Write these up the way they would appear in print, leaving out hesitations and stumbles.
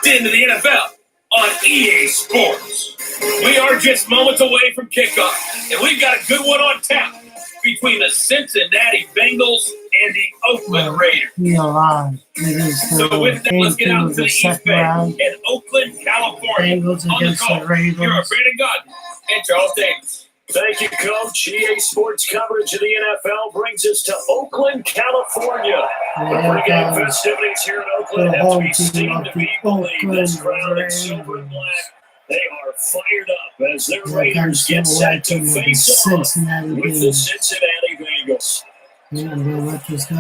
into the NFL on EA Sports. We are just moments away from kickoff, and we've got a good one on tap between the Cincinnati Bengals and the Oakland Raiders. We are live. It is So with that, let's get out to the East Bay round. in Oakland, California. Bengals On the against call, the Raiders. here are Brandon Gordon and Charles Davis. Thank you, Coach. EA Sports coverage of the NFL brings us to Oakland, California. The pregame festivities here in Oakland have to be seen to be believed. This crowd in silver and black, they are fired up as their Raiders get set to face off with the Cincinnati Bengals. Yeah, I'm going to let this go.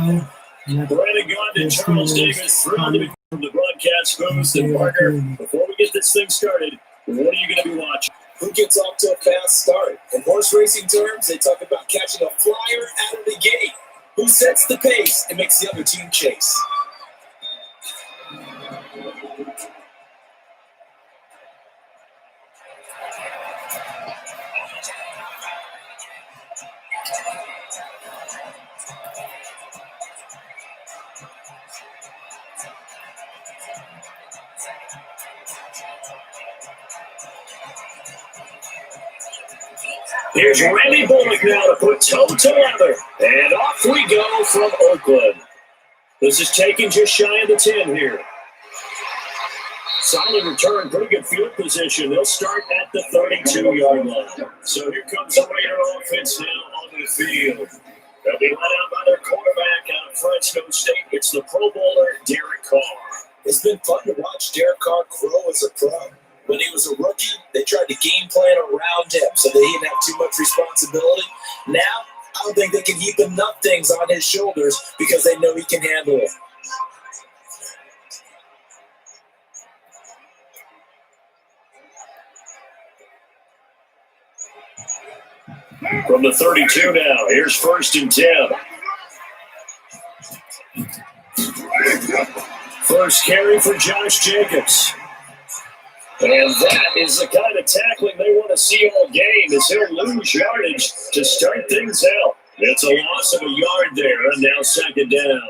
Brandon Gordon and Charles Davis thrilled to be from the broadcast booth. And Parker, before we get this thing started, what are you going to be watching? Who gets off to a fast start? In horse racing terms, they talk about catching a flyer out of the gate. Who sets the pace and makes the other team chase? Here's Randy Bullock now to put toe to leather. And off we go from Oakland. This is taken just shy of the 10 here. Solid return, pretty good field position. They'll start at the 32-yard line. So here comes the Raider offense now on the field. They'll be led out by their quarterback out of Fresno State. It's the Pro Bowler, Derek Carr. It's been fun to watch Derek Carr grow as a pro. When he was a rookie, they tried to game plan around him so that he didn't have too much responsibility. Now, I don't think they can heap enough things on his shoulders because they know he can handle it. From the 32 now, here's 1st and 10. First carry for Josh Jacobs. And that is the kind of tackling they want to see all game as he'll lose yardage to start things out. It's a loss of a yard there, and now 2nd down.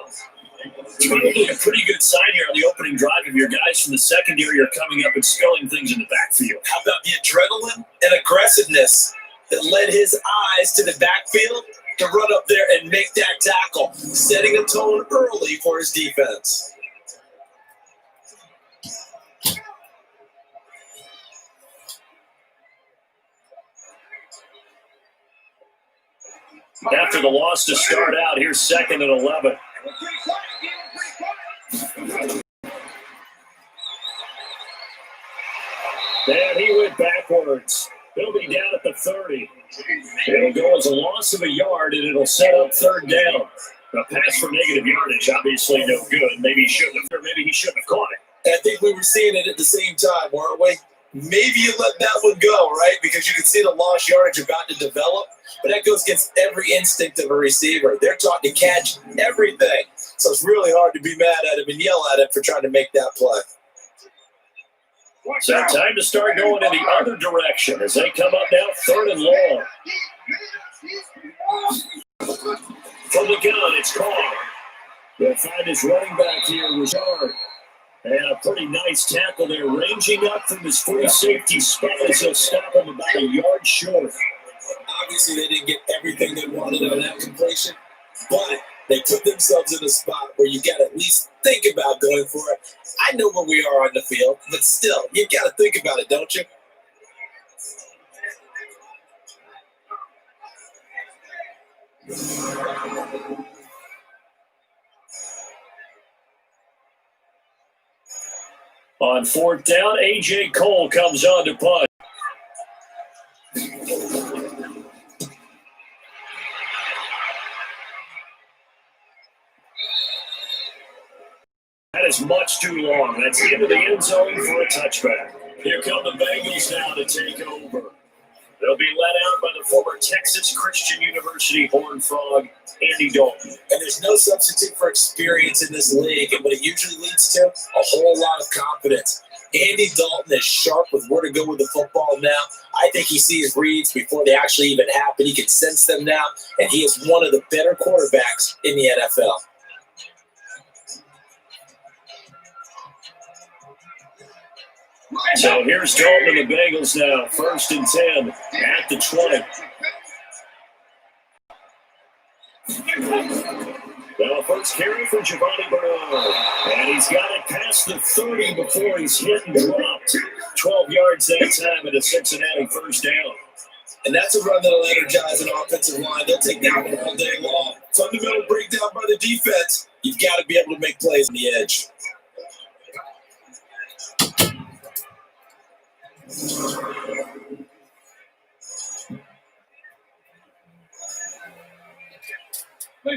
It's probably a pretty good sign here on the opening drive of your guys from the secondary are coming up and spilling things in the backfield. How about the adrenaline and aggressiveness that led his eyes to the backfield to run up there and make that tackle, setting a tone early for his defense. After the loss to start out, here's 2nd and 11. And he went backwards. He'll be down at the 30. It'll go as a loss of a yard, and it'll set up 3rd down. A pass for negative yardage, obviously no good. Maybe he shouldn't have caught it. I think we were seeing it at the same time, weren't we? Maybe you let that one go, right? Because you can see the lost yardage about to develop. But that goes against every instinct of a receiver. They're taught to catch everything. So it's really hard to be mad at him and yell at him for trying to make that play. So time to start going in the other direction as they come up now 3rd and long. From the gun, it's Carr. They'll find his running back here, Richard. And a pretty nice tackle there, ranging up from his free safety spot as he'll stop him about a yard short. Obviously, they didn't get everything they wanted on that completion, but they put themselves in a spot where you got to at least think about going for it. I know where we are on the field, but still, you got to think about it, don't you? On 4th down, A.J. Cole comes on to punt. That is much too long. That's into the end zone for a touchback. Here come the Bengals now to take over. They'll be led out by the former Texas Christian University Horned Frog, Andy Dalton. And there's no substitute for experience in this league, and what it usually leads to, a whole lot of confidence. Andy Dalton is sharp with where to go with the football now. I think he sees reads before they actually even happen. He can sense them now, and he is one of the better quarterbacks in the NFL. So here's Dalton and the Bengals now. 1st and 10 at the 20. Now, first carry for Giovanni Bernard. And he's got it past the 30 before he's hit and dropped. 12 yards that time at a Cincinnati first down. And that's a run that'll energize an offensive line. They'll take that one all day long. Fundamental breakdown by the defense. You've got to be able to make plays on the edge.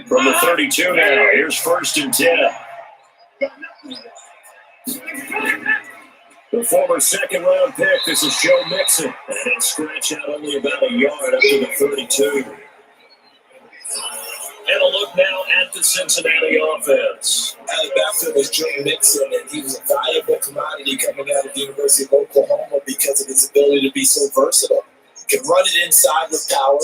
From the 32 now, here's 1st and 10. The former second-round pick, this is Joe Mixon. And he'll scratch out only about a yard up to the 32. And a look now at the Cincinnati offense. Out of the backfield was Joe Mixon, and he was a valuable commodity coming out of the University of Oklahoma because of his ability to be so versatile. Can run it inside with power,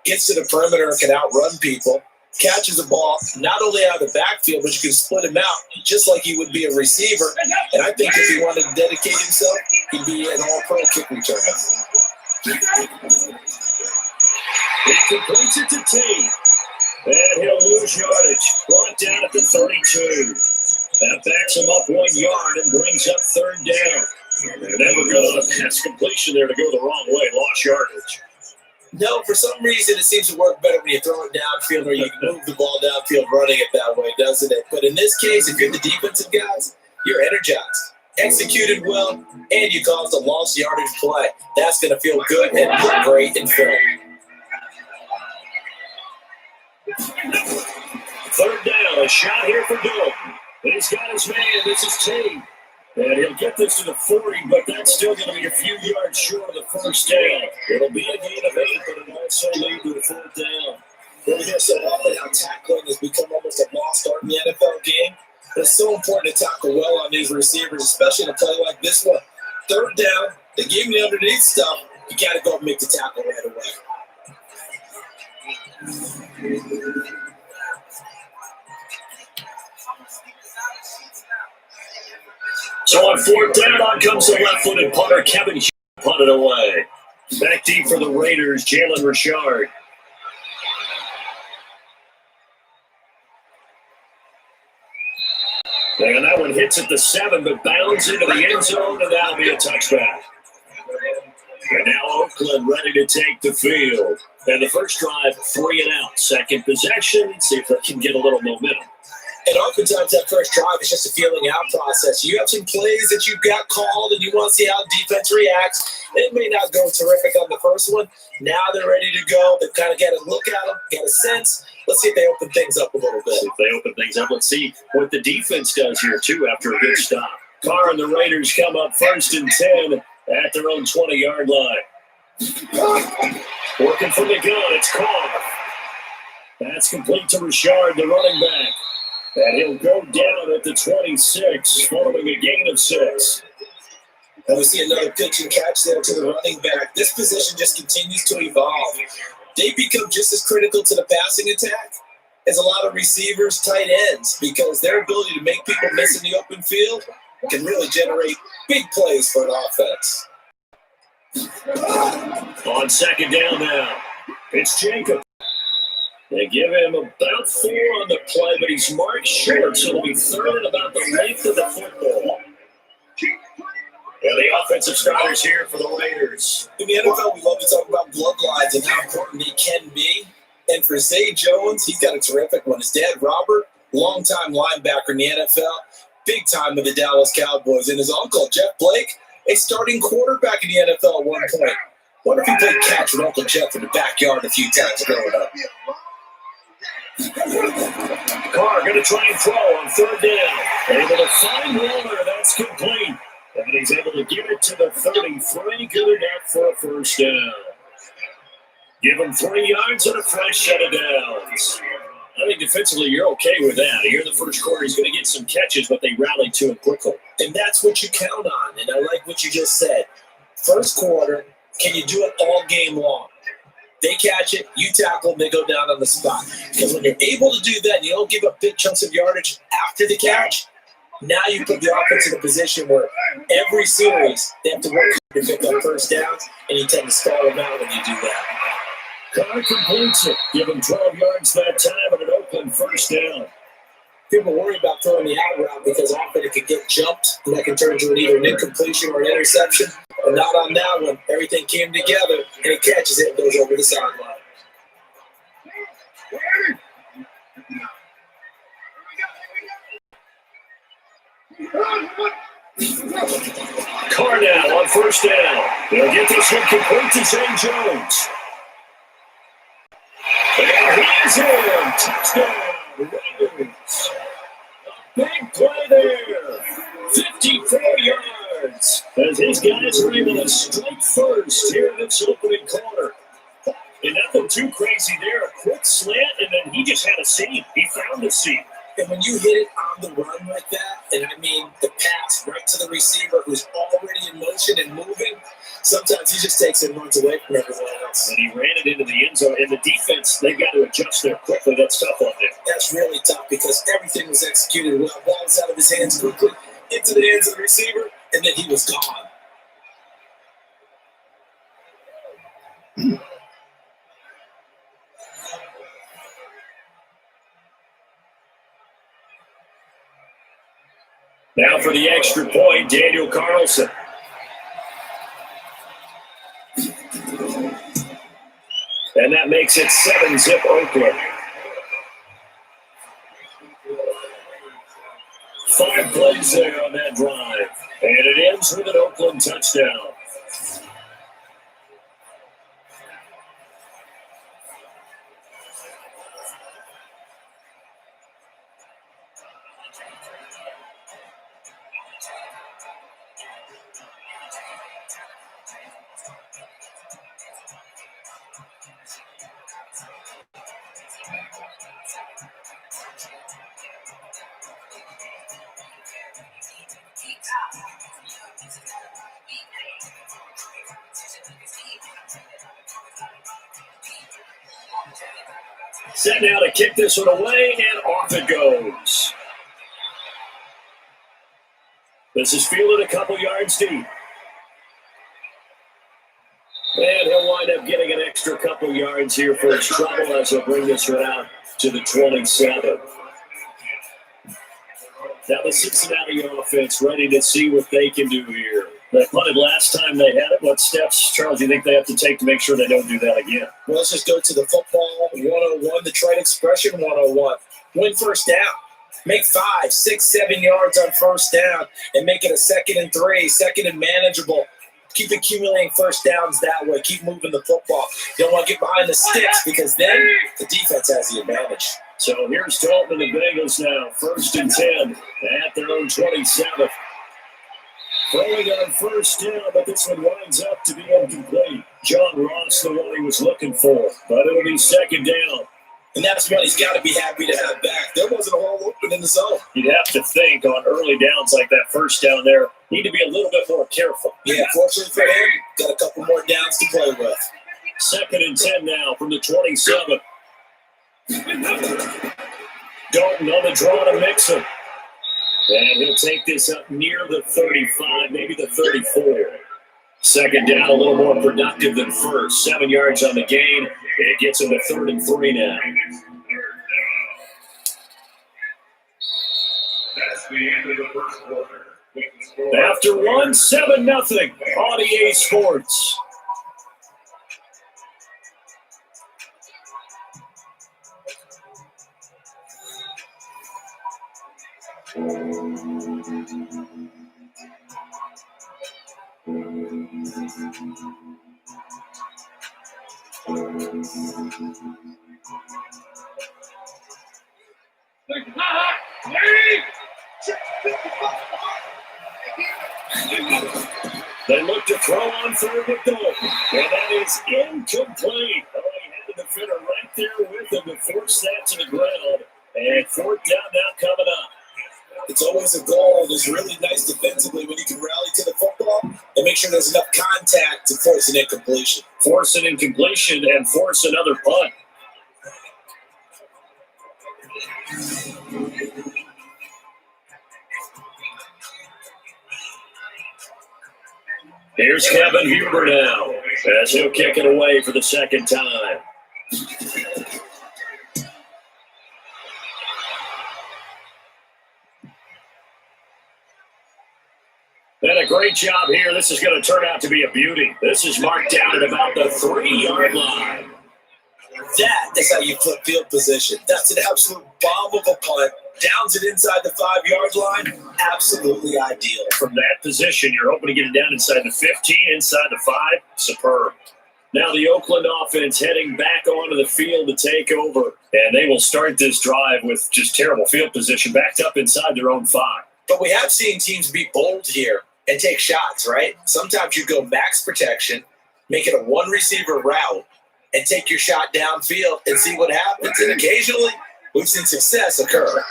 gets to the perimeter and can outrun people, catches the ball not only out of the backfield, but you can split him out just like he would be a receiver. And I think if he wanted to dedicate himself, he'd be an all-pro kick returner. He completes it to T. And he'll lose yardage. Brought down at the 32. That backs him up 1 yard and brings up 3rd down. They're never going to pass completion there to go the wrong way. Lost yardage. No, for some reason it seems to work better when you throw it downfield or you move the ball downfield running it that way, doesn't it? But in this case, if you're the defensive guys, you're energized, executed well, and you caused a lost yardage play. That's going to feel good and look great in film. 3rd down, a shot here for Dalton. He's got his man. This is T. And he'll get this to the 40, but that's still going to be a few yards short of the first down. It'll be a gain of 8, but it'll also lead to the 4th down. We hear so often how tackling has become almost a lost art in the NFL game. But it's so important to tackle well on these receivers, especially in a play like this one. 3rd down, they give you the underneath stuff. You got to go and make the tackle right away. So on 4th down, on comes the left-footed punter, Kevin Hughes, punted away. Back deep for the Raiders, Jalen Richard. And that one hits at the 7, but bounds into the end zone, and that'll be a touchback. And now Oakland ready to take the field. And the first drive, 3 and out. Second possession, see if they can get a little momentum. And oftentimes that first drive is just a feeling out process. You have some plays that you've got called and you want to see how defense reacts. It may not go terrific on the first one. Now they're ready to go. They've kind of got a look at them, got a sense. Let's see if they open things up a little bit. If they open things up, let's see what the defense does here, too, after a good stop. Carr and the Raiders come up 1st and 10 at their own 20-yard line. Working from the gun, it's Carr. That's complete to Richard, the running back. And he'll go down at the 26, following a gain of 6. And we see another pitch and catch there to the running back. This position just continues to evolve. They become just as critical to the passing attack as a lot of receivers, tight ends, because their ability to make people miss in the open field can really generate big plays for an offense. On 2nd down now, it's Jacob. They give him about 4 on the play, but he's marked short, so it'll be 3rd and about the length of the football. And the offensive starters here for the Raiders. In the NFL, we love to talk about bloodlines and how important they can be. And for Zay Jones, he's got a terrific one. His dad, Robert, longtime linebacker in the NFL, big time with the Dallas Cowboys. And his uncle, Jeff Blake, a starting quarterback in the NFL at one point. Wonder if he played catch with Uncle Jeff in the backyard a few times growing up. Carr going to try and throw on 3rd down. Able to find Waller. That's complete. And he's able to give it to the 33. Good enough for a first down. Give him 3 yards and a fresh set of downs. I think defensively you're okay with that. Here in the first quarter, he's going to get some catches, but they rallied to him quickly. And that's what you count on. And I like what you just said. First quarter, can you do it all game long? They catch it, you tackle them, they go down on the spot. Because when you're able to do that and you don't give up big chunks of yardage after the catch, Now you put the offense in a position where every series they have to work to pick up first downs, and you tend to stall them out when you do that. Carr completes it. Give him 12 yards that time and an Oakland first down. People worry about throwing the out route because often it can get jumped, and that can turn into either an incompletion or an interception. But not on that one. Everything came together, and it catches it and goes over the sideline. Carr now on first down. They'll get this one complete to Zane Jones. And he's in. Touchdown. Ravens. Big play there. 54 yards. As his guys are able to strike first here in this opening corner. And nothing too crazy there. A quick slant, and then he just had a seam. He found the seam. And when you hit it on the run like that, and I mean the pass right to the receiver who's already in motion and moving, sometimes he just takes it and runs away from everyone else. And he ran it into the end zone. And the defense, they've got to adjust there quickly. That's tough on them. That's really tough because everything was executed well. Ball was out of his hands quickly, into the hands of the receiver, and then he was gone. Now for the extra point, Daniel Carlson. And that makes it 7-zip Oakland. 5 plays there on that drive. And it ends with an Oakland touchdown. Set now to kick this one away, and off it goes. This is fielded a couple yards deep. And he'll wind up getting an extra couple yards here for his trouble as he'll bring this one out to the 27. Now the Cincinnati offense ready to see what they can do here. They punted last time they had it. What steps, Charles, do you think they have to take to make sure they don't do that again? Well, let's just go to the football 101, the trade expression 101. Win first down. Make 5, 6, 7 yards on first down and make it a 2nd and 3, 2nd and manageable. Keep accumulating first downs that way. Keep moving the football. You don't want to get behind the sticks because then the defense has the advantage. So here's Dalton and the Bengals now. 1st and 10 at their own 27. Throwing on first down, but this one winds up to be incomplete. John Ross, the one he was looking for, but it'll be 2nd down. And that's what he's got to be happy to have back. There wasn't a hole open in the zone. You'd have to think on early downs like that first down there, need to be a little bit more careful. Yeah, fortunately for him, got a couple more downs to play with. 2nd and 10 now from the 27. Dalton on the draw to Mixon. And he'll take this up near the 35, maybe the 34. 2nd down, a little more productive than first. 7 yards on the gain. It gets him to 3rd and 3 now. That's the end of the first quarter. After 1, 7-0 on EA Sports. They look to throw on 3rd and goal. And that is incomplete. Oh, he had the defender right there with him to force that to the ground. And 4th down now coming up. It's always a goal. It's really nice defensively when you can rally to the football and make sure there's enough contact to force an incompletion. Force an incompletion and force another punt. Here's Kevin Huber now, as he'll kick it away for the second time. And a great job here. This is going to turn out to be a beauty. This is marked down at about the 3-yard line. That is how you flip field position. That's an absolute bomb of a punt. Downs it inside the 5-yard line. Absolutely ideal. From that position, you're hoping to get it down inside the 15, inside the 5. Superb. Now the Oakland offense heading back onto the field to take over. And they will start this drive with just terrible field position, backed up inside their own 5. But we have seen teams be bold here and take shots, right? Sometimes you go max protection, make it a one-receiver route, and take your shot downfield and see what happens. And occasionally, we've seen success occur.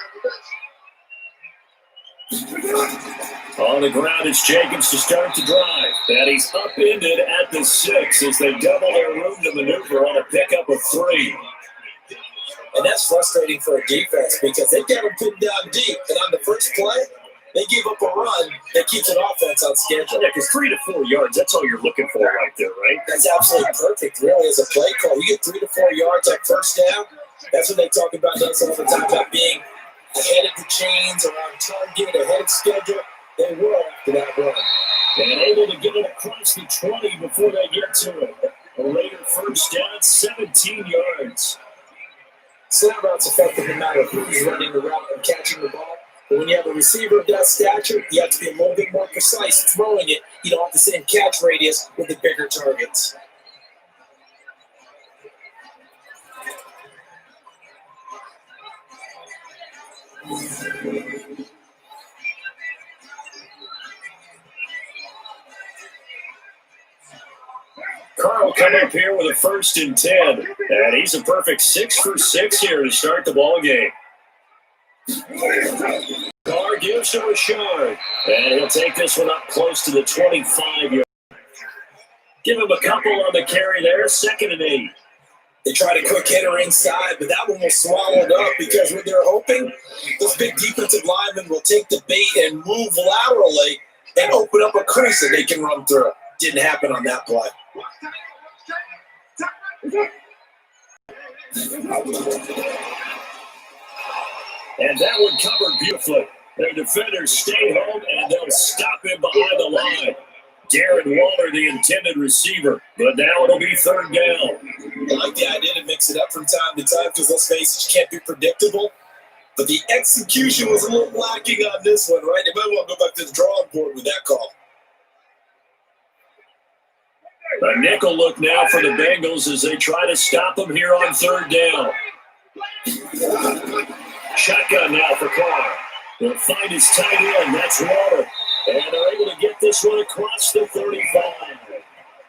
On the ground, it's Jacobs to start the drive. And he's upended at the 6 as they double their room to maneuver on a pickup of 3. And that's frustrating for a defense because they got them pinned down deep. And on the first play, they give up a run that keeps an offense on schedule. Yeah, because 3 to 4 yards, that's all you're looking for right there, right? That's absolutely perfect, really, as a play call. You get 3 to 4 yards on first down. That's what they talk about us all the time, about being ahead of the chains, or on target, ahead of schedule. They were after that run. And able to get it across the 20 before they get to it. A later first down, 17 yards. Slant route's effective no matter who's running the route and catching the ball. But when you have a receiver of that stature, you have to be a little bit more precise throwing it. You don't have the same catch radius with the bigger targets. Carl come up here with a 1st and 10. And he's a perfect 6 for 6 here to start the ball game. Carr gives to Rashard. And he'll take this one up close to the 25-yard. Give him a couple on the carry there, 2nd and 8. They tried a quick hitter inside, but that one was swallowed up because what they're hoping, those big defensive linemen will take the bait and move laterally and open up a crease that they can run through. Didn't happen on that play. And that one covered beautifully. Their defenders stay home, and they'll stop him behind the line. Darren Waller, the intended receiver, but now it'll be 3rd down. I like the idea to mix it up from time to time because, let's face it, you can't be predictable. But the execution was a little lacking on this one, right? They might want to go back to the drawing board with that call. A nickel look now for the Bengals as they try to stop them here on 3rd down. Shotgun now for Carr. They'll find his tight end. That's Waller. And they're able to get this one across the 35.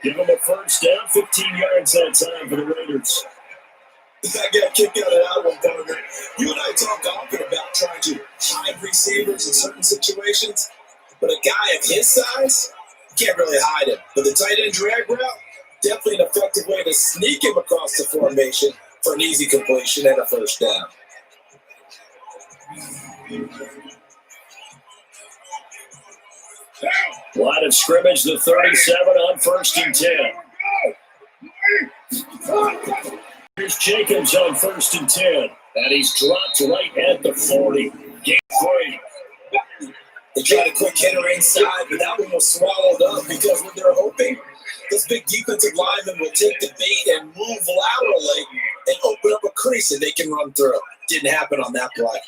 Give them a 1st down, 15 yards that time for the Raiders. I got a kick out of that one, partner. You and I talk often about trying to hide receivers in certain situations, but a guy of his size, you can't really hide him. But the tight end drag route, definitely an effective way to sneak him across the formation for an easy completion and a 1st down. Line of scrimmage, the 37 on 1st and 10. Here's Jacobs on 1st and 10. And he's dropped right at the 40. Game 3. They tried a quick hitter inside, but that one was swallowed up because what they're hoping, those big defensive linemen will take the bait and move laterally and open up a crease that they can run through. Didn't happen on that play.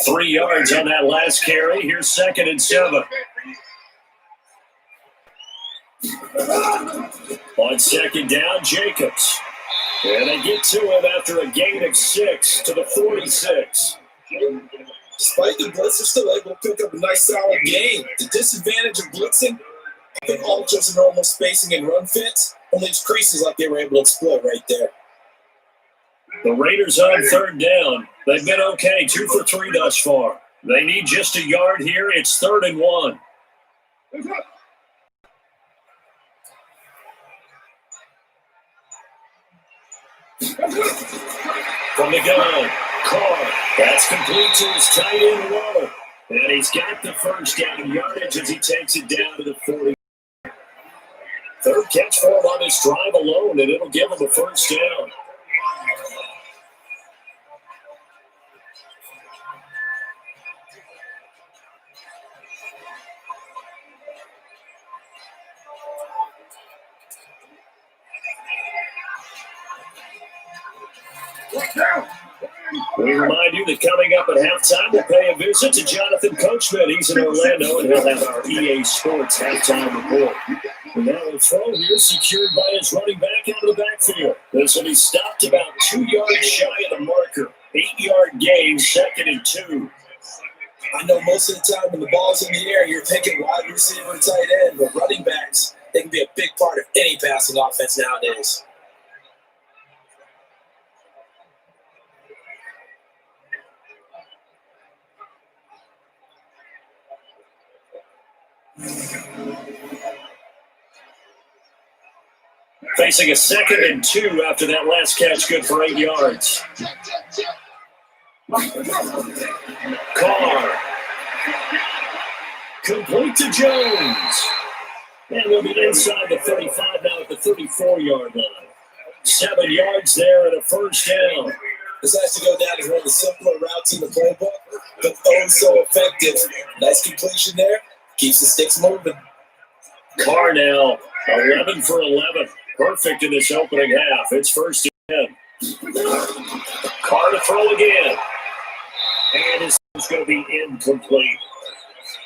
3 yards on that last carry. Here's 2nd and 7. On 2nd down, Jacobs. And they get to him after a gain of 6 to the 46. Despite the blitz, they're still able to pick up a nice solid gain. The disadvantage of blitzing, it alters the normal spacing and run fits and leaves creases like they were able to exploit right there. The Raiders on 3rd down. They've been okay, 2 for 3 thus far. They need just a yard here. It's 3rd and 1. From the gun, Carr, that's complete to his tight end, Waller. And he's got the first down yardage as he takes it down to the 40. Third catch for him on this drive alone, and it'll give him a first down. We remind you that coming up at halftime, we'll pay a visit to Jonathan Coachman. He's in Orlando, and he'll have our EA Sports halftime report. And now a throw here secured by his running back out of the backfield. This will be stopped about 2 yards shy of the marker. 8-yard gain, 2nd and 2. I know most of the time when the ball's in the air, you're thinking wide receiver and tight end, but running backs, they can be a big part of any passing offense nowadays. Facing a 2nd and 2 after that last catch, good for 8 yards. Carr. Complete to Jones. And we'll be inside the 35 now at the 34-yard line. 7 yards there and a first down. This has to go down as one of the simpler routes in the playbook, but oh so effective. Nice completion there. Keeps the sticks moving. Carr now, 11 for 11. Perfect in this opening half. It's 1st and 10. Carr to throw again. And his is going to be incomplete.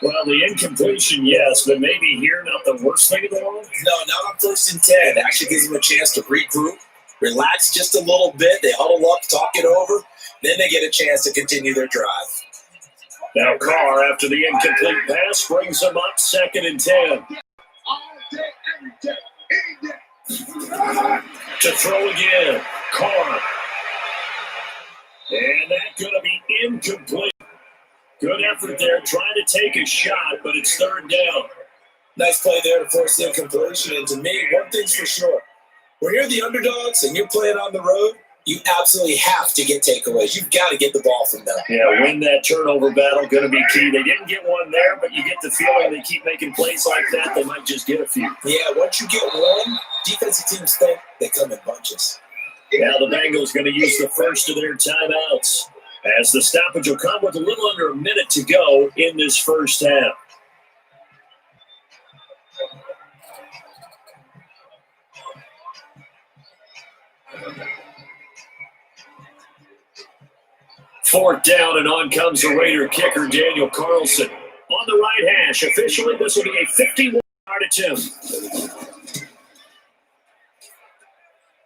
Well, the incompletion, yes, but maybe here not the worst thing in the world? No, not on 1st and 10. It actually gives them a chance to regroup, relax just a little bit. They huddle up, talk it over. Then they get a chance to continue their drive. Now Carr, after the incomplete pass, brings them up 2nd and 10. To throw again, Carr. And that's going to be incomplete. Good effort there, trying to take a shot, but it's 3rd down. Nice play there to force the incompletion. And to me, one thing's for sure. When you're the underdogs and you're playing on the road, you absolutely have to get takeaways. You've got to get the ball from them. Yeah, win that turnover battle, going to be key. They didn't get one there, but you get the feeling they keep making plays like that, they might just get a few. Yeah, once you get one, defensive teams think they come in bunches. Now the Bengals going to use the first of their timeouts, as the stoppage will come with a little under a minute to go in this first half. Fourth down, and on comes the Raider kicker, Daniel Carlson. On the right hash, officially, this will be a 51-yard attempt.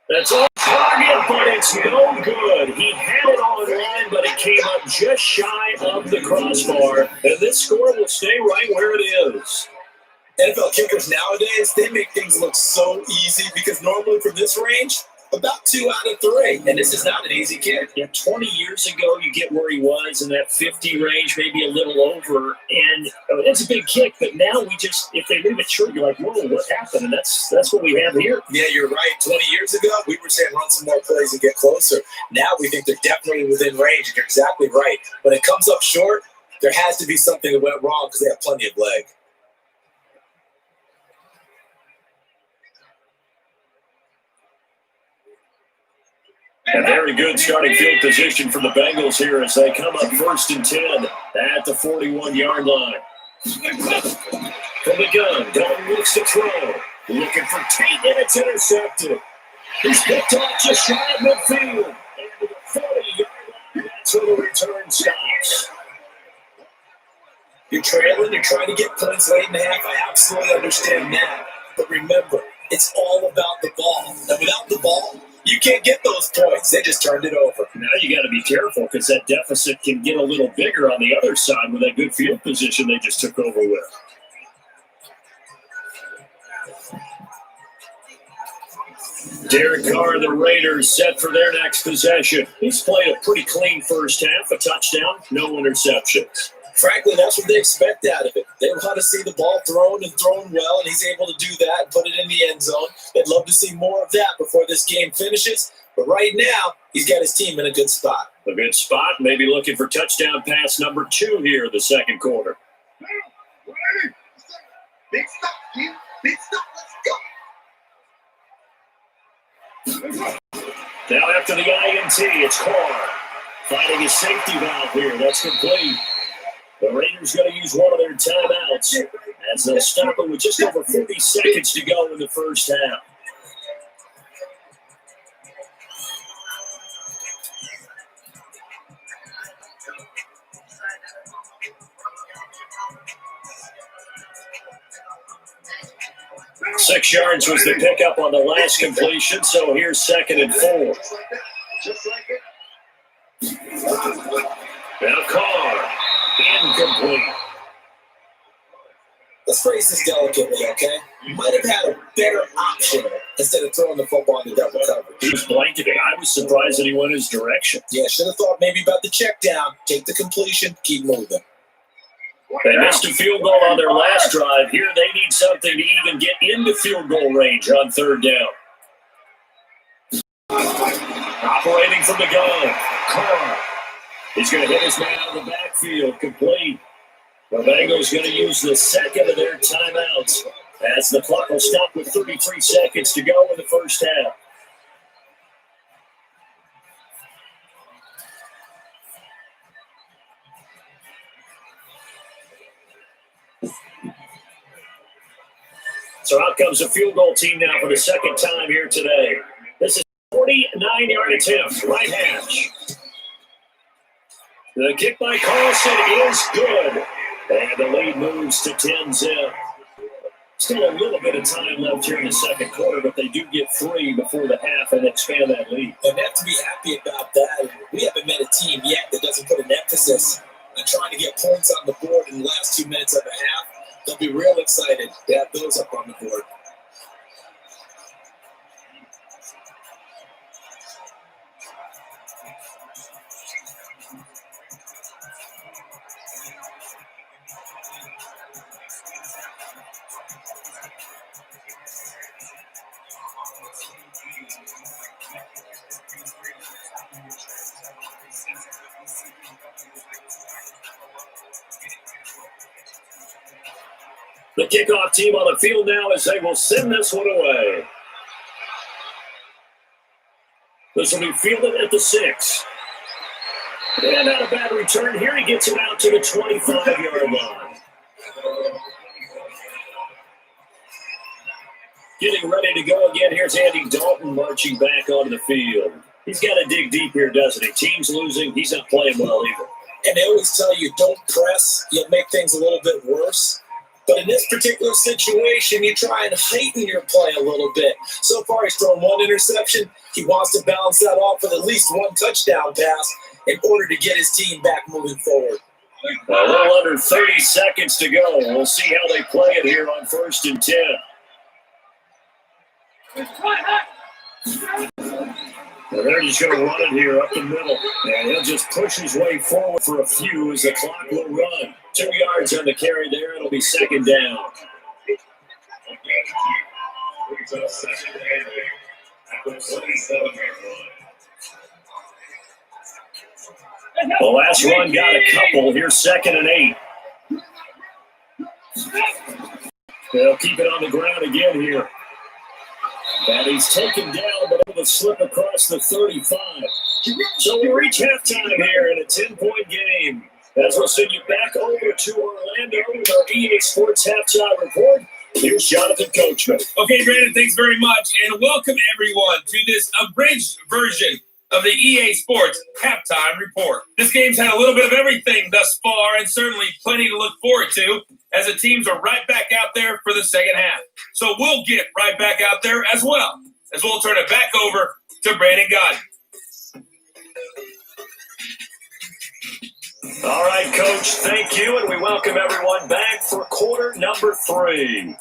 That's on target, but it's no good. He had it on line, but it came up just shy of the crossbar, and this score will stay right where it is. NFL kickers nowadays, they make things look so easy because normally from this range, about 2 out of 3, and this is not an easy kick. Yeah, 20 years ago, you get where he was in that 50 range, maybe a little over, and it's a big kick, but now we just, if they leave it short, you're like, whoa, what happened? And that's what we have here. Yeah, you're right. 20 years ago, we were saying run some more plays and get closer. Now we think they're definitely within range, and you're exactly right. When it comes up short, there has to be something that went wrong because they have plenty of leg. A very good starting field position for the Bengals here as they come up 1st and 10 at the 41-yard line. From the gun, Dalton looks to throw. Looking for Tate, and it's intercepted. He's picked off just shy of midfield. And to the 40-yard line, that's where the return stops. You're trailing, you're trying to get points late in the half. I absolutely understand that. But remember, it's all about the ball. And without the ball, you can't get those points. They just turned it over. Now you got to be careful because that deficit can get a little bigger on the other side with that good field position they just took over with. Derek Carr and the Raiders set for their next possession. He's played a pretty clean first half, a touchdown, no interceptions. Frankly, that's what they expect out of it. They want to see the ball thrown and thrown well, and he's able to do that and put it in the end zone. They'd love to see more of that before this game finishes. But right now, he's got his team in a good spot. A good spot, maybe looking for touchdown pass number 2 here in the second quarter. Big stop, you. Big stop. Let's go. Now after the INT, it's Carr finding his safety valve here. That's complete. The Raiders going to use one of their timeouts as they'll stop it with just over 40 seconds to go in the first half. Six yards was the pickup on the last completion, so here's 2nd and 4. Now Carr, incomplete. Let's phrase this delicately, okay? You might have had a better option instead of throwing the football in the double coverage. He was blanketed. I was surprised that he went his direction. Yeah, should have thought maybe about the check down, take the completion, keep moving. They missed a field goal on their last drive. Here they need something to even get into field goal range on 3rd down. Operating from the gun, Carr. He's going to hit his man out of the backfield, complete. The Bengals going to use the second of their timeouts as the clock will stop with 33 seconds to go in the first half. So out comes a field goal team now for the second time here today. This is a 49-yard attempt, right hash. The kick by Carlson is good. And the lead moves to 10-zip. Still a little bit of time left here in the second quarter, but they do get 3 before the half and expand that lead. And they have to be happy about that. We haven't met a team yet that doesn't put an emphasis on trying to get points on the board in the last 2 minutes of the half. They'll be real excited to have those up on the board. The kickoff team on the field now as they will send this one away. This will be fielded at the 6. And not a bad return here. He gets it out to the 25-yard line. Getting ready to go again. Here's Andy Dalton marching back onto the field. He's got to dig deep here, doesn't he? Team's losing. He's not playing well either. And they always tell you, don't press. You'll make things a little bit worse. But in this particular situation, you try and heighten your play a little bit. So far, he's thrown 1 interception. He wants to balance that off with at least 1 touchdown pass in order to get his team back moving forward. A little under 30 seconds to go. We'll see how they play it here on 1st and 10. Well, they're just going to run it here up the middle. And he'll just push his way forward for a few as the clock will run. 2 yards on the carry there. It'll be 2nd down. The last run got a couple. Here's 2nd and 8. They'll keep it on the ground again here. And he's taken down, but able to slip across the 35. So we reach halftime here in a 10-point game. As we'll send you back over to Orlando with our EA Sports Halftime Report. Here's Jonathan Coachman. Okay, Brandon, thanks very much. And welcome, everyone, to this abridged version of the EA Sports Halftime Report. This game's had a little bit of everything thus far, and certainly plenty to look forward to, as the teams are right back out there for the second half. So we'll get right back out there as well, as we'll turn it back over to Brandon Godden. All right, Coach, thank you, and we welcome everyone back for quarter number 3.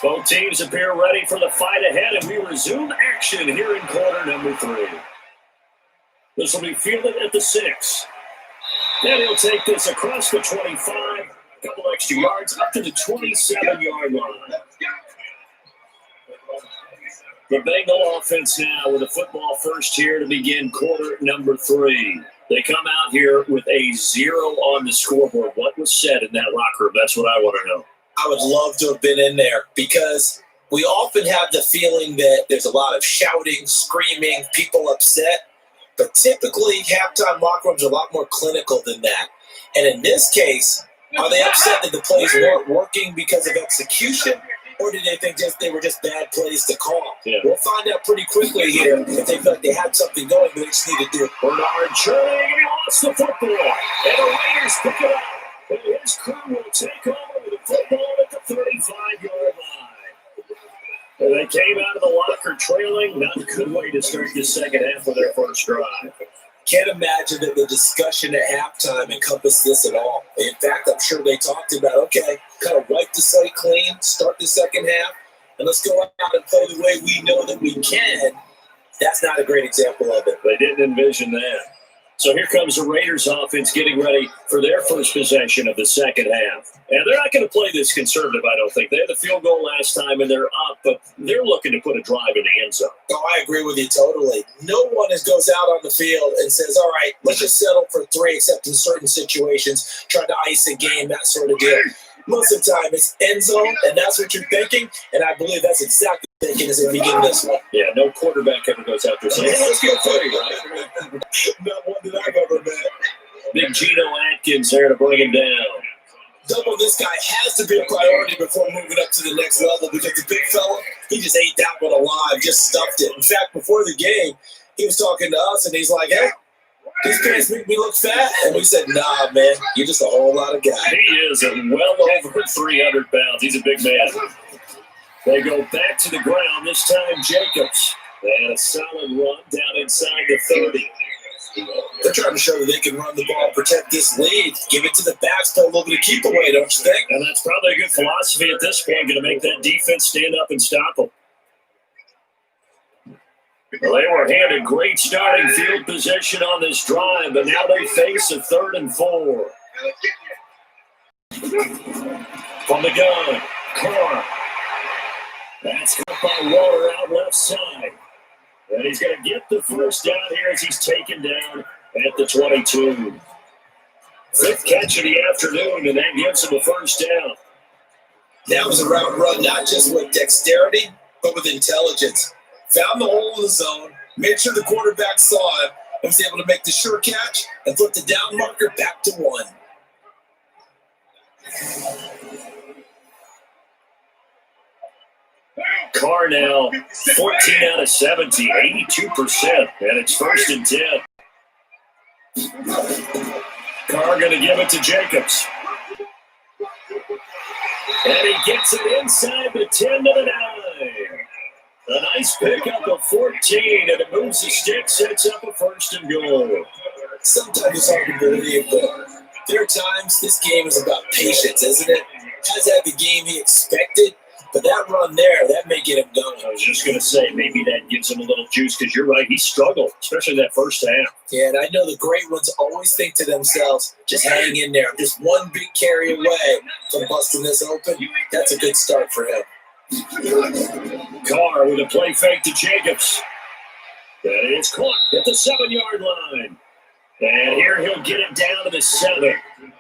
Both teams appear ready for the fight ahead, and we resume action here in quarter number 3. This will be fielded at the 6. And he'll take this across the 25, a couple extra yards, up to the 27-yard line. The Bengal offense now with a football first here to begin quarter number 3. They come out here with a 0 on the scoreboard. What was said in that locker room? That's what I want to know. I would love to have been in there because we often have the feeling that there's a lot of shouting, screaming, people upset. But typically, halftime locker rooms are a lot more clinical than that. And in this case, are they upset that the plays weren't working because of execution? Or did they think they were just bad plays to call? Yeah. We'll find out pretty quickly here if they felt like they had something going, but they just need to do it. Bernard churning, he lost the football. And the Raiders pick it up. And his crew will take over with the football at the 35-yard line. And they came out of the locker trailing. Not a good way to start the second half of their first drive. Can't imagine that the discussion at halftime encompassed this at all. In fact, I'm sure they talked about, okay, kind of wipe the slate clean, start the second half, and let's go out and play the way we know that we can. That's not a great example of it. They didn't envision that. So here comes the Raiders offense getting ready for their first possession of the second half. And they're not going to play this conservative, I don't think. They had the field goal last time, and they're up, but they're looking to put a drive in the end zone. Oh, I agree with you totally. No one goes out on the field and says, all right, let's just settle for 3, except in certain situations, trying to ice a game, that sort of deal. Most of the time, it's end zone, and that's what you're thinking, and I believe that's exactly what you're thinking as they begin this one. Yeah, no quarterback ever goes out there saying, hey, let's get 30, right? Not one that I've ever met. Big Geno Atkins there to bring him down. Double this guy has to be a priority before moving up to the next level because the big fella, he just ate that one alive, just stuffed it. In fact, before the game, he was talking to us, and he's like, hey, these pants make me look fat. And we said, nah, man, you're just a whole lot of guy. He is well over 300 pounds. He's a big man. They go back to the ground, this time Jacobs. And a solid run down inside the 30. They're trying to show that they can run the ball, protect this lead, give it to the backs, play a little bit of keep away, don't you think? And that's probably a good philosophy at this point, going to make that defense stand up and stop them. Well, they were handed great starting field position on this drive, but now they face a 3rd and 4. From the gun, Carr. That's caught by Water out left side. And he's going to get the first down here as he's taken down at the 22. 5th catch of the afternoon, and that gives him a first down. That was a route run, not just with dexterity, but with intelligence. Found the hole in the zone, made sure the quarterback saw him, and was able to make the sure catch and flip the down marker back to 1. Carr now 14 out of 70, 82%, and it's 1st and 10. Carr going to give it to Jacobs. And he gets it inside the 10 to the 9. A nice pickup of 14, and it moves the stick, sets up a 1st and goal. Sometimes it's hard to believe, but there are times this game is about patience, isn't it? Has had the game he expected, but that run there, that may get him going. I was just going to say, maybe that gives him a little juice, because you're right, he struggled, especially that first half. Yeah, and I know the great ones always think to themselves, just hang in there. Just one big carry away from busting this open. That's a good start for him. Carr with a play fake to Jacobs. And it's caught at the 7-yard line. And here he'll get it down to the 7.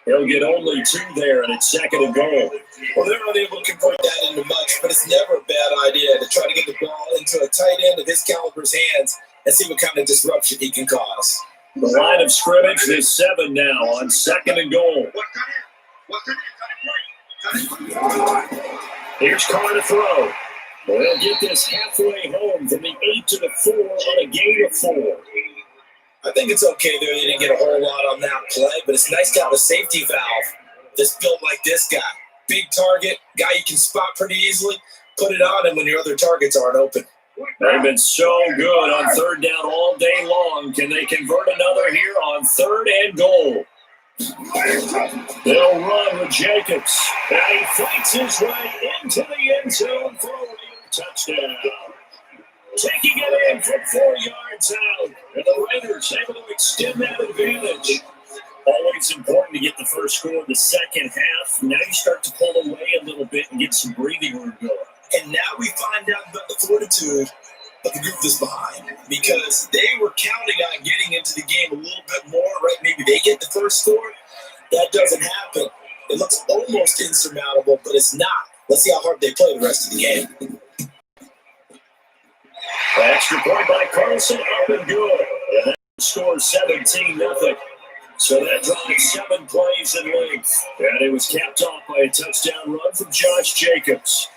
He'll get only 2 there, and it's 2nd and goal. Well, they're unable to convert that into much, but it's never a bad idea to try to get the ball into a tight end of his caliber's hands and see what kind of disruption he can cause. The line of scrimmage is 7 now on 2nd and goal. Here's Carr to throw. They'll get this halfway home from the 8 to the 4 on a gain of 4. I think it's okay there. They didn't get a whole lot on that play, but it's nice to have a safety valve that's built like this guy. big target, guy you can spot pretty easily. Put it on him when your other targets aren't open. They've been so good on third down all day long. Can they convert another here on third and goal? They'll run with Jacobs. And he fights his way into the end zone for a touchdown. Taking it in from 4 yards out. And the Raiders able to extend that advantage. Always important to get the first score in the second half. Now you start to pull away a little bit and get some breathing room going. And now we find out about the fortitude of the group that's behind, because they were counting on getting into the game a little bit more, right? Maybe they get the first score. That doesn't happen. It looks almost insurmountable, but it's not. Let's see how hard they play the rest of the game. Extra point by Carlson, up and good. And that scores 17-0. So that drives 7 plays in length. And it was capped off by a touchdown run from Josh Jacobs.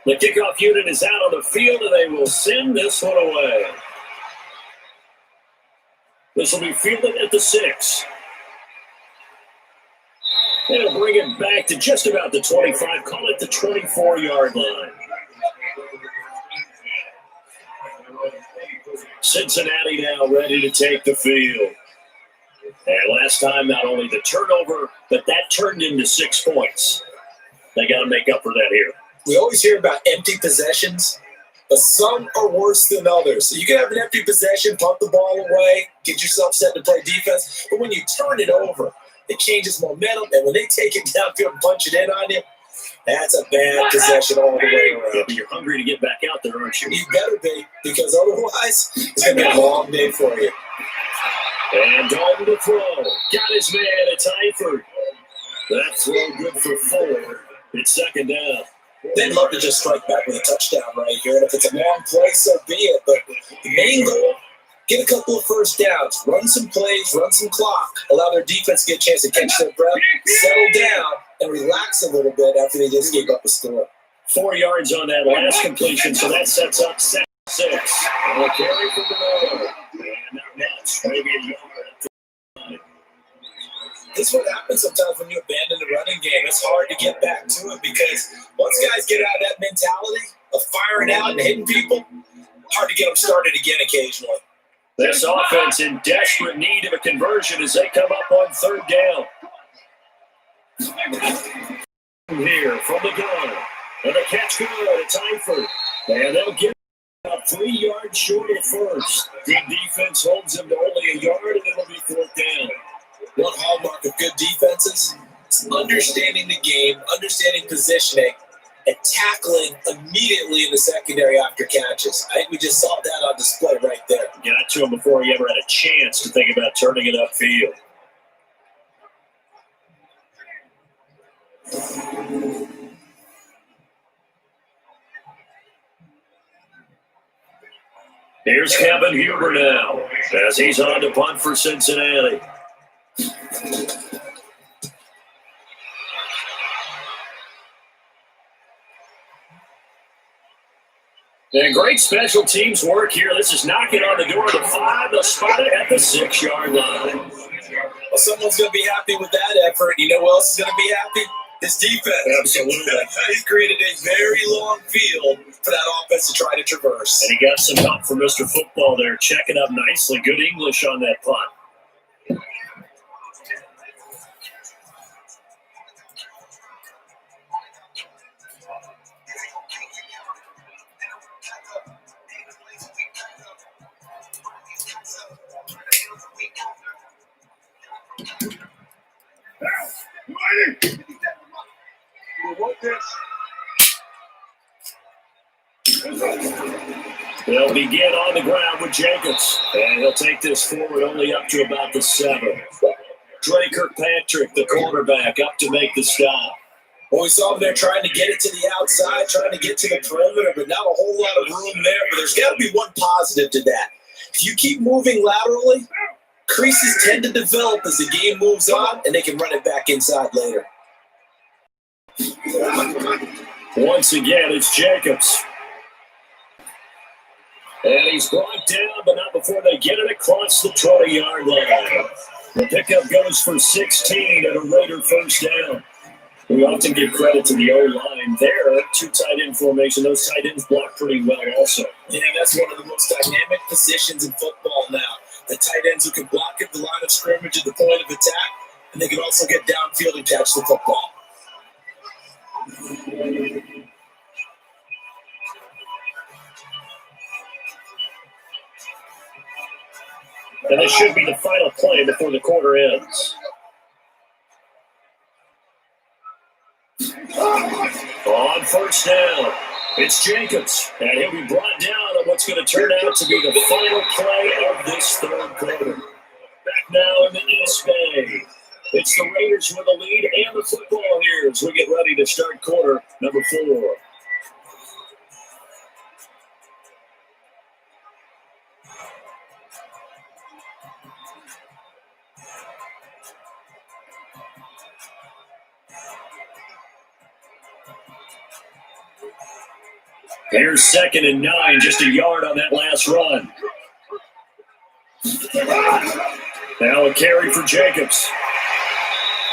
The kickoff unit is out on the field, and they will send this one away. This will be fielded at the 6. They'll bring it back to just about the 25, call it the 24-yard line. Cincinnati now ready to take the field. And last time, not only the turnover, but that turned into 6 points. They got to make up for that here. We always hear about empty possessions, but some are worse than others. So you can have an empty possession, punt the ball away, get yourself set to play defense. But when you turn it over, it changes momentum. And when they take it downfield and punch it in on you, that's a bad possession all the way around. Yeah, but you're hungry to get back out there, aren't you? You better be, because otherwise it's going to be a long day for you. And Dalton to throw. Got his man at Eifert. That throw good for 4. It's second down. They'd love to just strike back with a touchdown right here. And if it's a long play, so be it. But the main goal, get a couple of first downs, run some plays, run some clock, allow their defense to get a chance to catch their breath, settle down, and relax a little bit after they just gave up a score. 4 yards on that last completion, so that sets up 7-6. And a carry for Gennaro. And not much, maybe a yard. This is what happens sometimes when you abandon the running game. It's hard to get back to it, because once guys get out of that mentality of firing out and hitting people, hard to get them started again occasionally. This offense in desperate need of a conversion as they come up on third down. Here from the gun. And the catch good. It's Eifert. And they'll get about 3 yards short of first. Good defense holds them to only a yard, and it'll be fourth down. One hallmark of good defenses is understanding the game, understanding positioning, and tackling immediately in the secondary after catches. I think we just saw that on display right there. Got to him before he ever had a chance to think about turning it upfield. Here's Kevin Huber now as he's on to punt for Cincinnati. And great special teams work here. This is knocking on the door of the 5. They'll spot it at the 6-yard line. Well, someone's going to be happy with that effort. You know who else is going to be happy? His defense. Absolutely. He's created a very long field for that offense to try to traverse. And he got some help from Mr. Football there, checking up nicely. Good English on that punt. They'll begin on the ground with Jacobs, and he'll take this forward only up to about the 7. Dre Kirkpatrick, the quarterback, up to make the stop. Well, we saw him there trying to get it to the outside, trying to get to the perimeter, but not a whole lot of room there. But there's got to be one positive to that. If you keep moving laterally, creases tend to develop as the game moves on, and they can run it back inside later. Once again, it's Jacobs. And he's brought down, but not before they get it across the 20-yard line. The pickup goes for 16 and a Raider first down. We often give credit to the O-line there. Two tight end formation. Those tight ends block pretty well also. Yeah, that's one of the most dynamic positions in football now. The tight ends who can block at the line of scrimmage at the point of attack, and they can also get downfield and catch the football. And this should be the final play before the quarter ends. On first down, it's Jacobs, and he'll be brought down on what's going to turn out to be the final play of this third quarter. Back now in the East Bay. It's the Raiders with the lead and the football here as we get ready to start quarter number 4. Here's 2nd and 9, just a yard on that last run. Now a carry for Jacobs.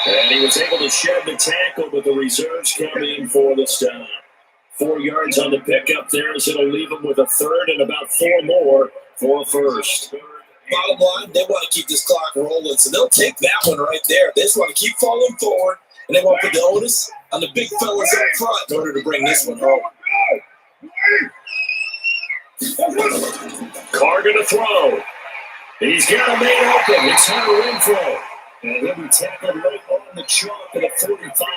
And he was able to shed the tackle, but the reserves come in for the stop. 4 yards on the pickup there, as it'll leave him with a third and about 4 more for a first. Bottom line, they want to keep this clock rolling, so they'll take that one right there. They just want to keep falling forward, and they want to put the onus on the big fellas up front in order to bring this one home. Carr going to throw. He's got a man open. It's Hunter Renfro. And he'll be tackled right on the chalk at a 45.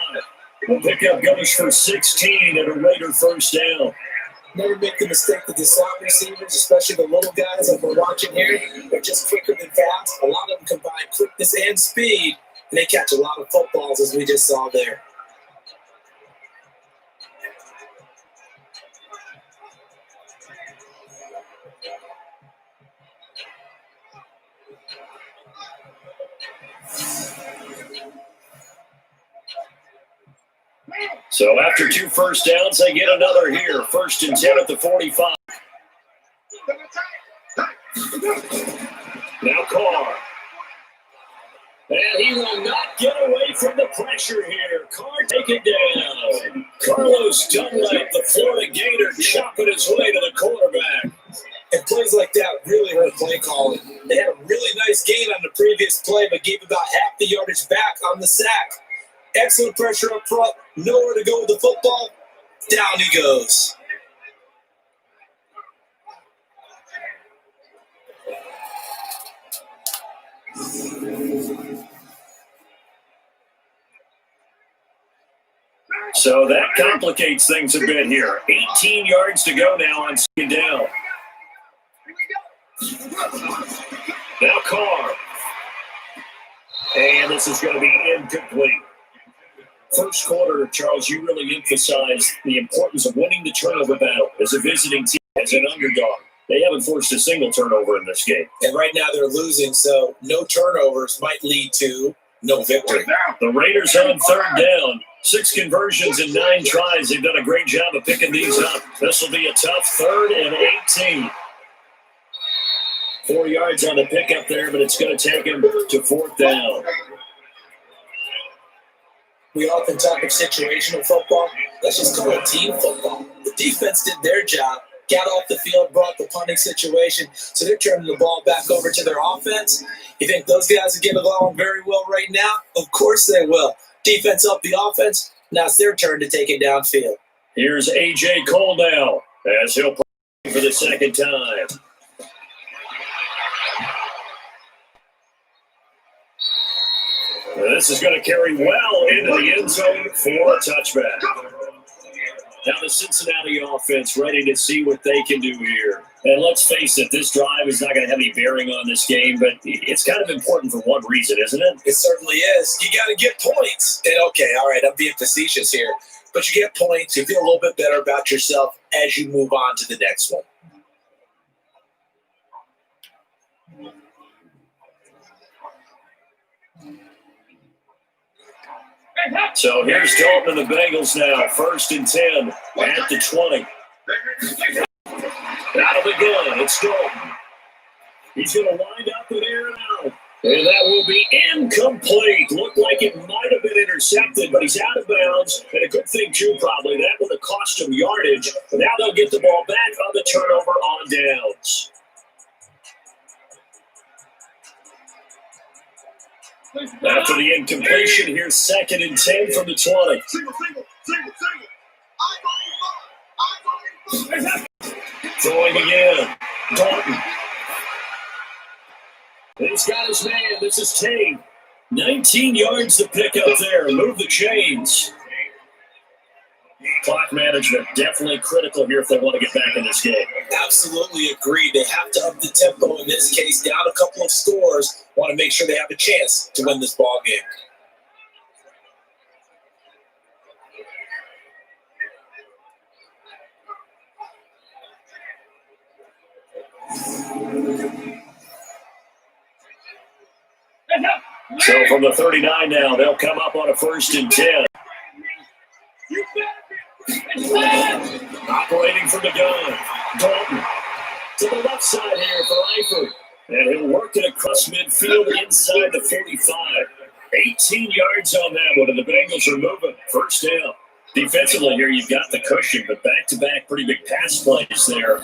The pickup goes for 16 and a Raider first down. Never make the mistake that the slot receivers, especially the little guys like we're watching here, they're just quicker than fast. A lot of them combine quickness and speed, and they catch a lot of footballs, as we just saw there. So after 2 first downs, they get another here. 1st and 10 at the 45. Now Carr. And he will not get away from the pressure here. Carr take it down. Carlos Dunlap, the Florida Gator, chopping his way to the quarterback. And plays like that really hurt play calling. They had a really nice gain on the previous play, but gave about half the yardage back on the sack. Excellent pressure up front. Nowhere to go with the football. Down he goes. So that complicates things a bit here. 18 yards to go now on second down. Now Carr. And this is going to be incomplete. First quarter, Charles, you really emphasized the importance of winning the turnover battle as a visiting team, as an underdog. They haven't forced a single turnover in this game. And right now they're losing, so no turnovers might lead to no victory. The Raiders on third down. 6 conversions in 9 tries. They've done a great job of picking these up. This will be a tough 3rd and 18. 4 yards on the pickup there, but it's going to take him to 4th down. We often talk of situational football. Let's just call it team football. The defense did their job, got off the field, brought the punting situation, so they're turning the ball back over to their offense. You think those guys are getting along very well right now? Of course they will. Defense up the offense. Now it's their turn to take it downfield. Here's A.J. Cole now as he'll play for the second time. This is going to carry well into the end zone for a touchback. Now the Cincinnati offense ready to see what they can do here. And let's face it, this drive is not going to have any bearing on this game, but it's kind of important for one reason, isn't it? It certainly is. You got to get points. And okay, all right, I'm being facetious here. But you get points. You feel a little bit better about yourself as you move on to the next one. So here's Dalton and the Bengals now. 1st and 10 at the 20. Out of the gun, it's Dalton. He's going to wind up and air it out. And that will be incomplete. Looked like it might have been intercepted, but he's out of bounds. And a good thing, too, probably. That would have cost him yardage. But now they'll get the ball back on the turnover on downs. After the incompletion, here's 2nd and 10 from the 20. Throwing again. Dalton. He's got his man. This is Tate. 19 yards to pick up there. Move the chains. Clock management definitely critical here if they want to get back in this game. Absolutely agree. They have to up the tempo in this case. Down a couple of scores. Want to make sure they have a chance to win this ball game. So from the 39 now, they'll come up on a 1st and 10. Operating from the gun. Dalton to the left side here for Eifert. And he'll work it across midfield inside the 45. 18 yards on that one, and the Bengals are moving. 1st down. Defensively here, you've got the cushion, but back-to-back pretty big pass plays there.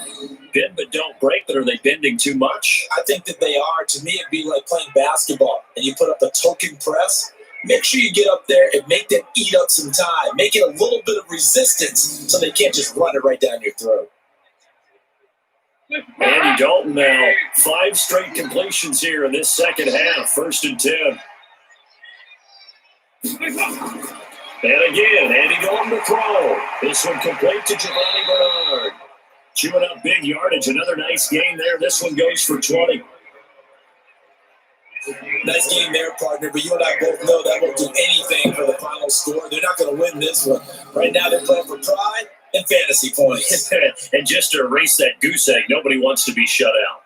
Bend but don't break, but are they bending too much? I think that they are. To me, it'd be like playing basketball, and you put up a token press. Make sure you get up there and make them eat up some time. Make it a little bit of resistance so they can't just run it right down your throat. Andy Dalton now. 5 straight completions here in this second half. 1st and 10. And again, Andy Dalton to throw. This one complete to Giovanni Bernard. Chewing up big yardage. Another nice game there. This one goes for 20. Nice game there, partner, but you and I both know that won't do anything for the final score. They're not going to win this one. Right now they're playing for pride and fantasy points. And just to erase that goose egg, nobody wants to be shut out.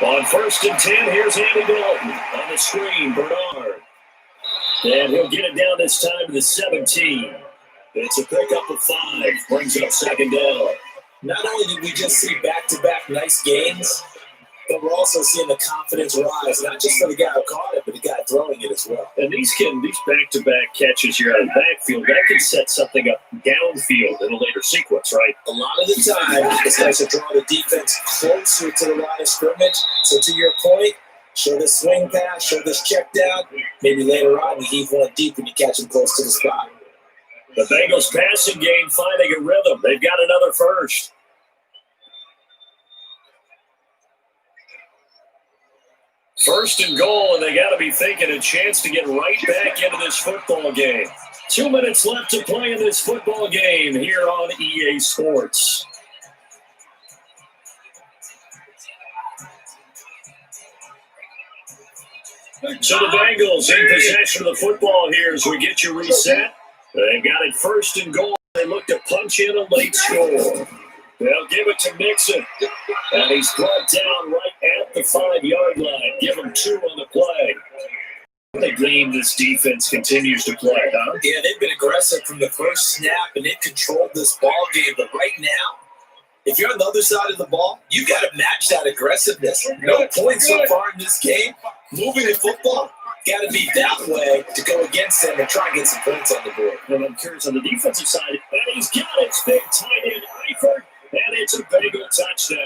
On 1st and 10, here's Andy Dalton on the screen. Bernard. And he'll get it down this time to the 17. It's a pickup of 5. Brings up 2nd down. Not only did we just see back-to-back nice games, but we're also seeing the confidence rise, not just for the guy who caught it, but the guy throwing it as well. And these back-to-back catches here out of the backfield, that can set something up downfield in a later sequence, right? A lot of the time, this guy's to draw the defense closer to the line of scrimmage. So to your point, show this swing pass, show this check down. Maybe later on you heave one deep when you catch him close to the spot. The Bengals passing game finding a rhythm. They've got another first. First and goal, and they got to be thinking a chance to get right back into this football game. 2 minutes left to play in this football game here on EA Sports. So the Bengals in possession of the football here as we get you reset. They've got it 1st and goal. They look to punch in a late score. They'll give it to Mixon. And he's brought down right at the 5-yard line. Give him 2 on the play. The game this defense continues to play, huh? Yeah, they've been aggressive from the first snap, and they've controlled this ball game. But right now, if you're on the other side of the ball, you got to match that aggressiveness. No points so far in this game. Moving the football, got to be that way to go against them and try and get some points on the board. And I'm curious on the defensive side, and he's got it. Big tight end Eifert, and it's a Bengal touchdown.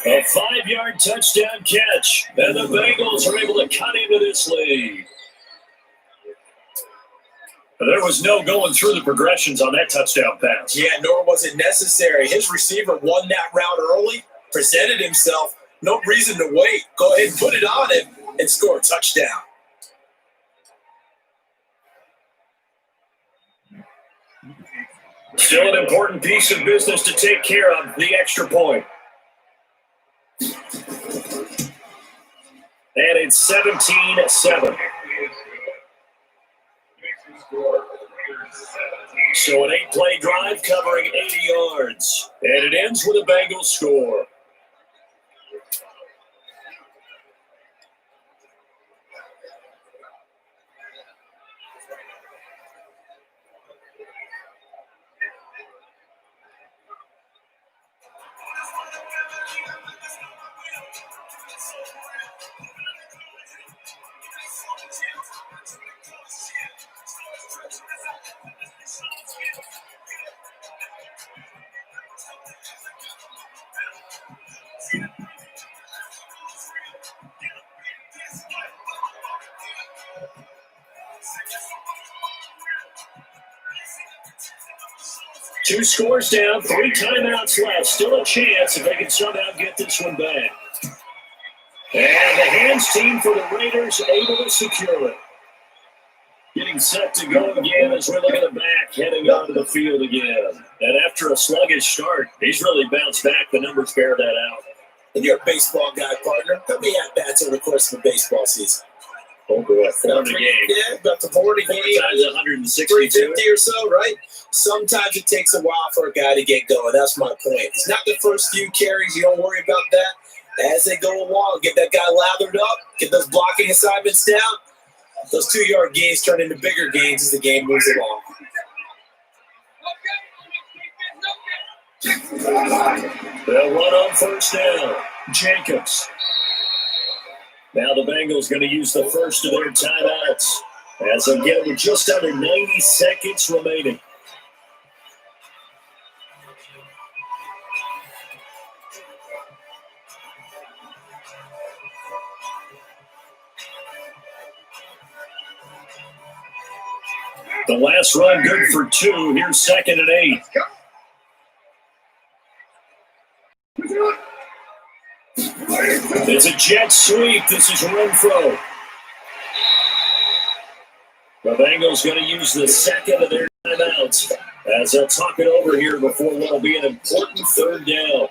A 5-yard touchdown catch, and the Bengals are able to cut into this lead. There was no going through the progressions on that touchdown pass. Yeah, nor was it necessary. His receiver won that route early, presented himself. No reason to wait. Go ahead and put it on him and score a touchdown. Still an important piece of business to take care of, the extra point. And it's 17-7. So an 8-play drive covering 80 yards. And it ends with a Bengals score. Two scores down, 3 timeouts left. Still a chance if they can somehow get this one back. And the hands team for the Raiders able to secure it. Getting set to go again as we look at the back, heading onto the field again. And after a sluggish start, he's really bounced back. The numbers bear that out. And you're a baseball guy, partner. How many at-bats over the course of a baseball season? Over 40 games. Yeah, about the 40 games. Times 162. 350 or so, right? Sometimes it takes a while for a guy to get going. That's my point. It's not the first few carries. You don't worry about that. As they go along, get that guy lathered up, get those blocking assignments down. Those 2-yard gains turn into bigger gains as the game moves along. They'll run on first down. Jacobs. Now the Bengals going to use the first of their timeouts as they get it with just under 90 seconds remaining. The last run good for 2. Here's 2nd and 8. It's a jet sweep. This is Renfro. The Bengals going to use the second of their timeouts as they'll talk it over here before what will be an important 3rd down.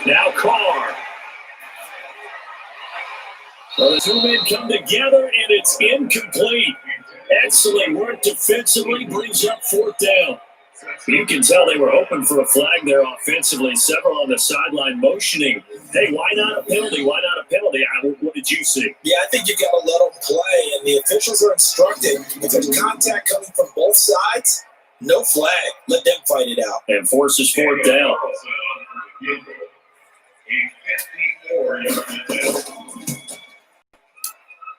Now Carr. Well, the 2 men come together, and it's incomplete. Excellent work defensively, brings up 4th down. You can tell they were hoping for a flag there offensively. Several on the sideline motioning. Hey, why not a penalty? Why not a penalty? What did you see? Yeah, I think you got to let them play, and the officials are instructed. If there's contact coming from both sides, no flag. Let them fight it out. And forces 4th down.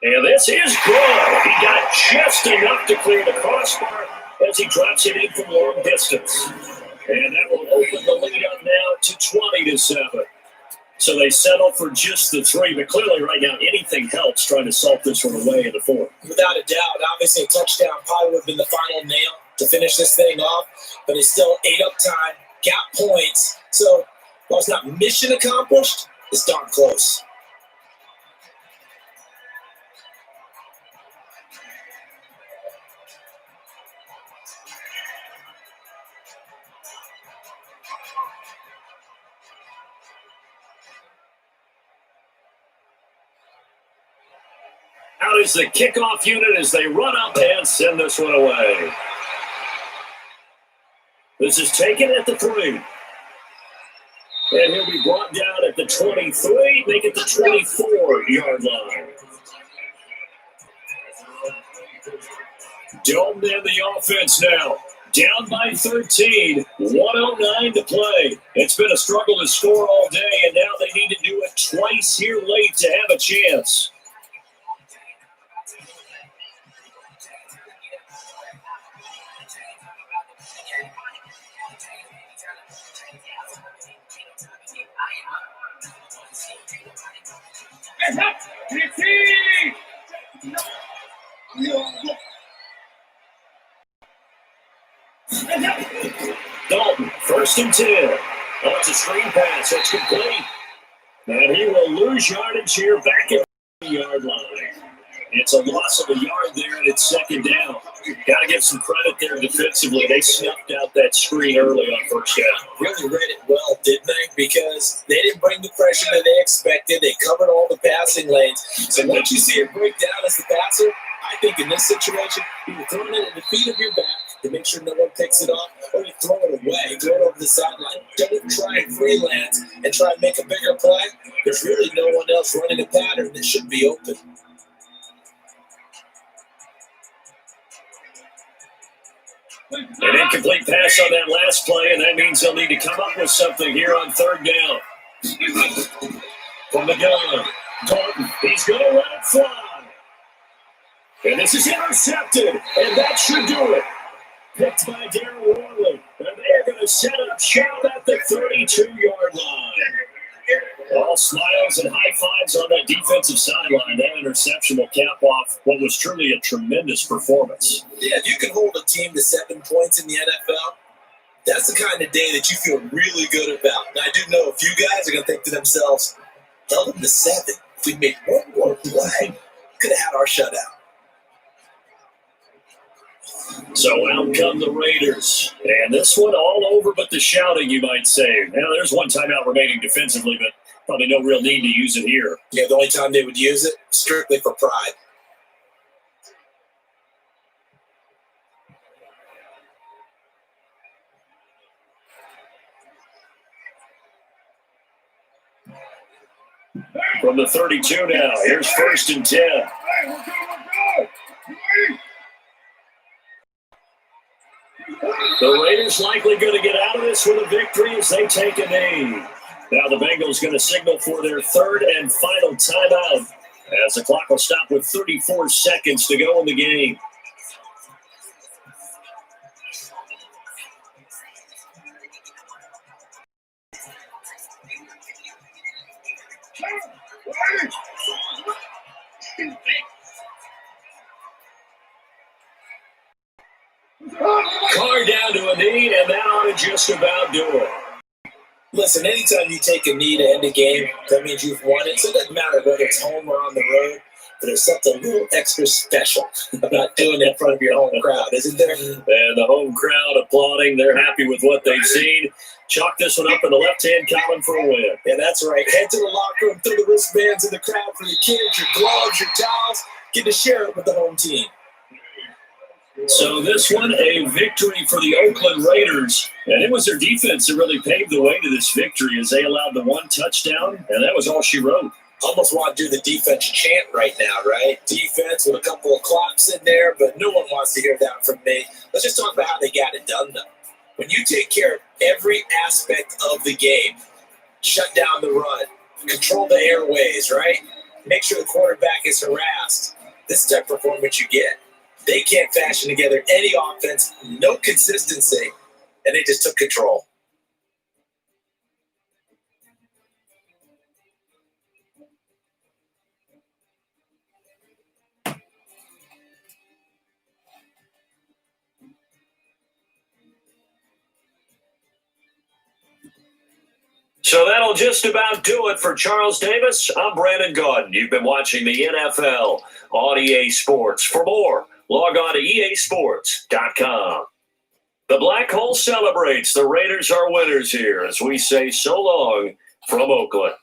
And this is good. He got just enough to clear the crossbar as he drops it in from long distance. And that will open the lead up now to 20-7. So they settle for just the 3, but clearly right now anything helps trying to salt this one away in the 4th. Without a doubt, obviously a touchdown probably would have been the final nail to finish this thing off, but it's still ate up time, got points. So while it's not mission accomplished, it's darn close. Out is the kickoff unit as they run up and send this one away. This is taken at the 3. And he'll be brought down at the 23, make it the 24-yard line. Dome in the offense now. Down by 13, 1:09 to play. It's been a struggle to score all day, and now they need to do it twice here late to have a chance. Dalton, 1st and 10. That's a screen pass. That's complete. And he will lose yardage here back at the yard line. It's a loss of a yard there, and it's 2nd down. Got to give some credit there defensively. They snuffed out that screen early on 1st down. Really read it well, didn't they? Because they didn't bring the pressure that they expected. They covered all the passing lanes. So once you see it break down as the passer, I think in this situation, you're throwing it at the feet of your back to make sure no one picks it up, or you throw it away, throw it over the sideline. Don't try and freelance and try and make a bigger play. There's really no one else running a pattern that should be open. An incomplete pass on that last play, and that means they'll need to come up with something here on 3rd down. From the gun, Dalton, he's going to let it fly. And this is intercepted, and that should do it. Picked by Darren Worley, and they're going to set up shop at the 32-yard line. All smiles and high fives on that defensive sideline. That interception will cap off what was truly a tremendous performance. Yeah, if you can hold a team to 7 points in the NFL, that's the kind of day that you feel really good about. And I do know a few guys are going to think to themselves, held them to 7. If we made one more play, could have had our shutout. So out come the Raiders. And this one all over but the shouting, you might say. Now, there's one timeout remaining defensively, but probably no real need to use it here. Yeah, the only time they would use it, strictly for pride. From the 32 now, here's 1st and 10. The Raiders likely going to get out of this with a victory as they take a knee. Now the Bengals going to signal for their 3rd and final timeout as the clock will stop with 34 seconds to go in the game. Carr down to a knee, and that ought to just about do it. Listen, anytime you take a knee to end a game, that means you've won it. So it doesn't matter whether it's home or on the road, but there's something a little extra special about doing it in front of your home crowd, isn't there? And the home crowd applauding. They're happy with what they've seen. Chalk this one up in the left-hand column for a win. Yeah, that's right. Head to the locker room, throw the wristbands in the crowd for your kids, your gloves, your towels. Get to share it with the home team. So this one, a victory for the Oakland Raiders. And it was their defense that really paved the way to this victory as they allowed the 1 touchdown, and that was all she wrote. Almost want to do the defense chant right now, right? Defense with a couple of claps in there, but no one wants to hear that from me. Let's just talk about how they got it done, though. When you take care of every aspect of the game, shut down the run, control the airways, right? Make sure the quarterback is harassed. This type of performance you get. They can't fashion together any offense, no consistency, and they just took control. So that'll just about do it for Charles Davis. I'm Brandon Gaudin. You've been watching the NFL on EA Sports. For more, log on to easports.com. The Black Hole celebrates. The Raiders are winners here as we say so long from Oakland.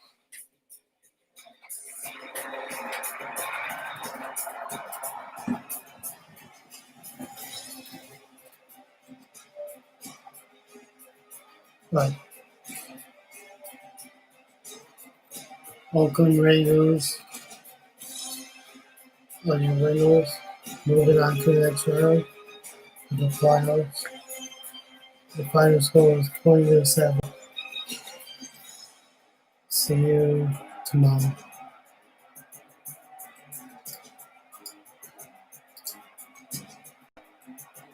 Right. Oakland Raiders are your winners. Moving on to the next round, the finals. The final score was 20-7. See you Come on.